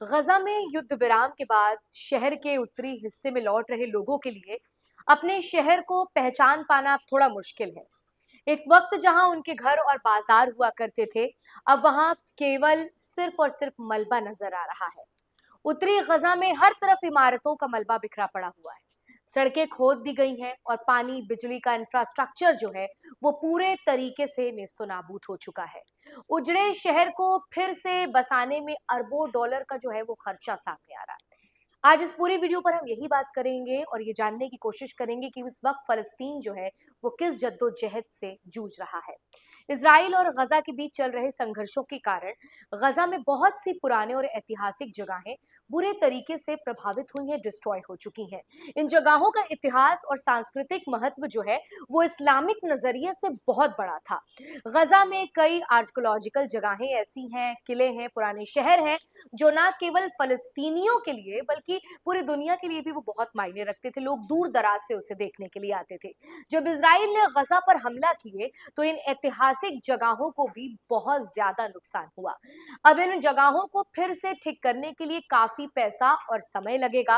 गजा में युद्ध विराम के बाद शहर के उत्तरी हिस्से में लौट रहे लोगों के लिए अपने शहर को पहचान पाना अब थोड़ा मुश्किल है। एक वक्त जहां उनके घर और बाजार हुआ करते थे, अब वहां केवल सिर्फ और सिर्फ मलबा नजर आ रहा है। उत्तरी गजा में हर तरफ इमारतों का मलबा बिखरा पड़ा हुआ है। सड़कें खोद दी गई हैं और पानी बिजली का इंफ्रास्ट्रक्चर जो है वो पूरे तरीके से नेस्तो नाबूद हो चुका है। उजड़े शहर को फिर से बसाने में अरबों डॉलर का जो है वो खर्चा सामने आ रहा है। आज इस पूरी वीडियो पर हम यही बात करेंगे और ये जानने की कोशिश करेंगे कि इस वक्त फलस्तीन जो है वो किस जद्दोजहद से जूझ रहा है। इजराइल और गजा के बीच चल रहे संघर्षों के कारण गजा में बहुत सी पुराने और ऐतिहासिक जगहें बुरे तरीके से प्रभावित हुई हैं, डिस्ट्रॉय हो चुकी हैं। इन जगहों का इतिहास और सांस्कृतिक महत्व जो है वो इस्लामिक नजरिए से बहुत बड़ा था। गजा में कई आर्कियोलॉजिकल जगहें ऐसी हैं, किले हैं, पुराने शहर हैं जो ना केवल फलस्तीनियों के लिए बल्कि पूरी दुनिया के लिए भी वो बहुत मायने रखते थे। लोग दूर दराज से उसे देखने के लिए आते थे। जब इजराइल ने गजा पर हमला किए तो इन ऐतिहासिक जगहों को भी बहुत ज्यादा नुकसान हुआ। अब इन जगहों को फिर से ठीक करने के लिए काफी पैसा और समय लगेगा।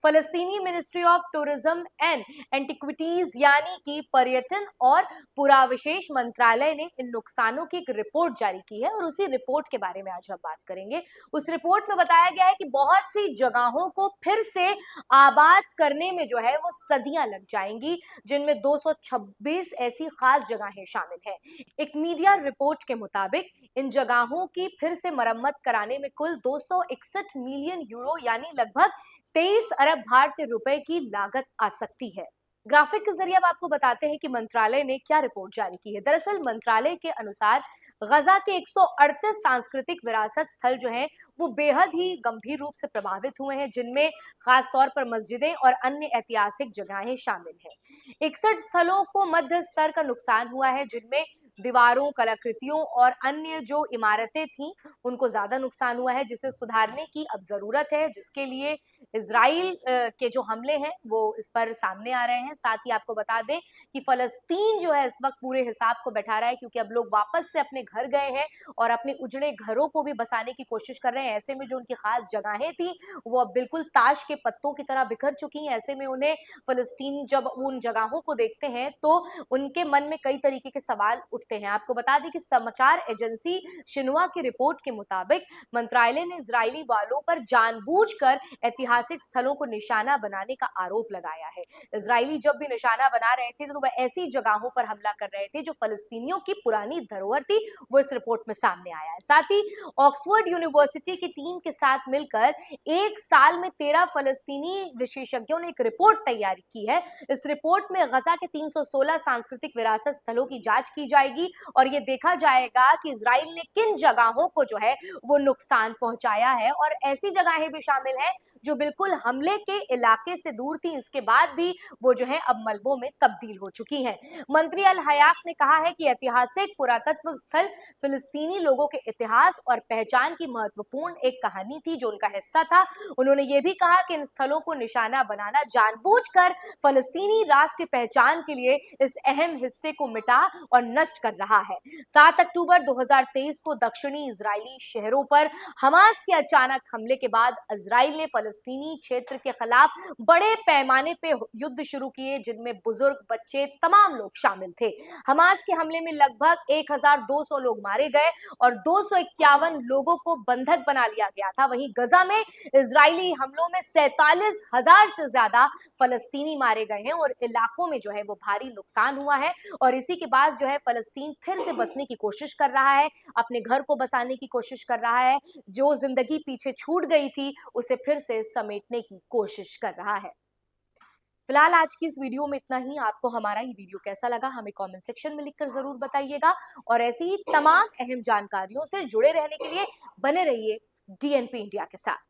फलस्तीनी ministry of tourism and antiquities यानी कि पर्यटन और पुरावशेष मंत्रालय ने इन नुकसानों की एक रिपोर्ट जारी की है और उसी रिपोर्ट के बारे में आज हम बात करेंगे। उस रिपोर्ट में बताया गया है कि बहुत सी जगहों को फिर से आबाद करने में जो है वो सदियां लग जाएंगी, जिनमें 226 ऐसी खास जगहें शामिल हैं। एक मीडिया रिपोर्ट के मुताबिक इन जगहों की फिर से मरम्मत कराने में कुल 261 मिलियन यूरो यानी लगभग 23 अरब भारतीय रुपए की लागत आ सकती है। ग्राफिक के जरिए अब आपको बताते हैं कि मंत्रालय ने क्या रिपोर्ट जारी की है। दरअसल मंत्रालय के अनुसार गजा के 138 सांस्कृतिक विरासत स्थल जो हैं वो बेहद ही गंभीर रूप से प्रभावित हुए हैं, जिनमें खास तौर पर मस्जिदें और अन्य ऐतिहासिक जगहें शामिल हैं। 61 स्थलों को मध्य स्तर का नुकसान हुआ है, जिनमें दीवारों, कलाकृतियों और अन्य जो इमारतें थीं उनको ज्यादा नुकसान हुआ है, जिसे सुधारने की अब जरूरत है, जिसके लिए इजराइल के जो हमले हैं वो इस पर सामने आ रहे हैं। साथ ही आपको बता दें कि फलस्तीन जो है इस वक्त पूरे हिसाब को बैठा रहा है, क्योंकि अब लोग वापस से अपने घर गए हैं और अपने उजड़े घरों को भी बसाने की कोशिश कर रहे हैं। ऐसे में जो उनकी खास जगहें थी वो अब बिल्कुल ताश के पत्तों की तरह बिखर चुकी हैं। ऐसे में उन्हें फलस्तीन जब वो उन जगहों को देखते हैं तो उनके मन में कई तरीके के सवाल उठते हैं। आपको बता दें कि समाचार एजेंसी शिन्हुआ की रिपोर्ट के मुताबिक मंत्रालय ने इजरायली वालों पर जानबूझकर ऐतिहासिक स्थलों को निशाना बनाने का आरोप लगाया है। इजरायली जब भी निशाना बना रहे थे तो वह ऐसी जगहों पर हमला कर रहे थे जो फलस्तीनियों की पुरानी धरोहर थी, वो इस रिपोर्ट में सामने आया है। साथ ही ऑक्सफोर्ड यूनिवर्सिटी की टीम के साथ मिलकर एक साल में 13 फलस्तीनी विशेषज्ञों ने एक रिपोर्ट तैयार की है। इस रिपोर्ट में गजा के 316 सांस्कृतिक विरासत स्थलों की जांच की जाएगी और ये देखा जाएगा कि इजराइल ने किन जगहों को जो है वो नुकसान पहुंचाया है, और ऐसी जगहें भी शामिल हैं जो बिल्कुल हमले के इलाके से दूर थी, इसके बाद भी वो जो है अब मलबों में तब्दील हो चुकी हैं। मंत्री अल हयाफ ने कहा है कि ऐतिहासिक पुरातत्व स्थल फिलिस्तीनी लोगों के इतिहास और पहचान की महत्वपूर्ण एक कहानी थी जो उनका हिस्सा था। उन्होंने ये भी कहा कि इन स्थलों को निशाना बनाना जानबूझकर फलस्तीनी राष्ट्रीय पहचान के लिए इस अहम हिस्से को मिटा और नष्ट कर रहा है। 7 अक्टूबर 2023 को दक्षिणी इजरायली शहरों पर हमास के अचानक हमले के बाद इजराइल ने फलस्तीनी क्षेत्र के खिलाफ बड़े पैमाने पे युद्ध शुरू किए, जिनमें बुजुर्ग, बच्चे, तमाम लोग शामिल थे। हमास के हमले में लगभग 1200 लोग मारे गए और 251 लोगों को बंधक बना लिया गया था। वहीं गजा में इजरायली हमलों में 47,000 से ज्यादा फलस्तीनी मारे गए हैं और इलाकों में जो है वो भारी नुकसान हुआ है। और इसी के बाद जो है फलस्तीन फिर से बसने की कोशिश कर रहा है, अपने घर को बसाने की कोशिश कर रहा है, जो जिंदगी पीछे छूट गई थी उसे फिर से समेटने की कोशिश कर रहा है। फिलहाल आज की इस वीडियो में इतना ही। आपको हमारा ये वीडियो कैसा लगा हमें कमेंट सेक्शन में लिखकर जरूर बताइएगा और ऐसी ही तमाम अहम जानकारियों से जुड़े रहने के लिए बने रहिए डीएनपी इंडिया के साथ।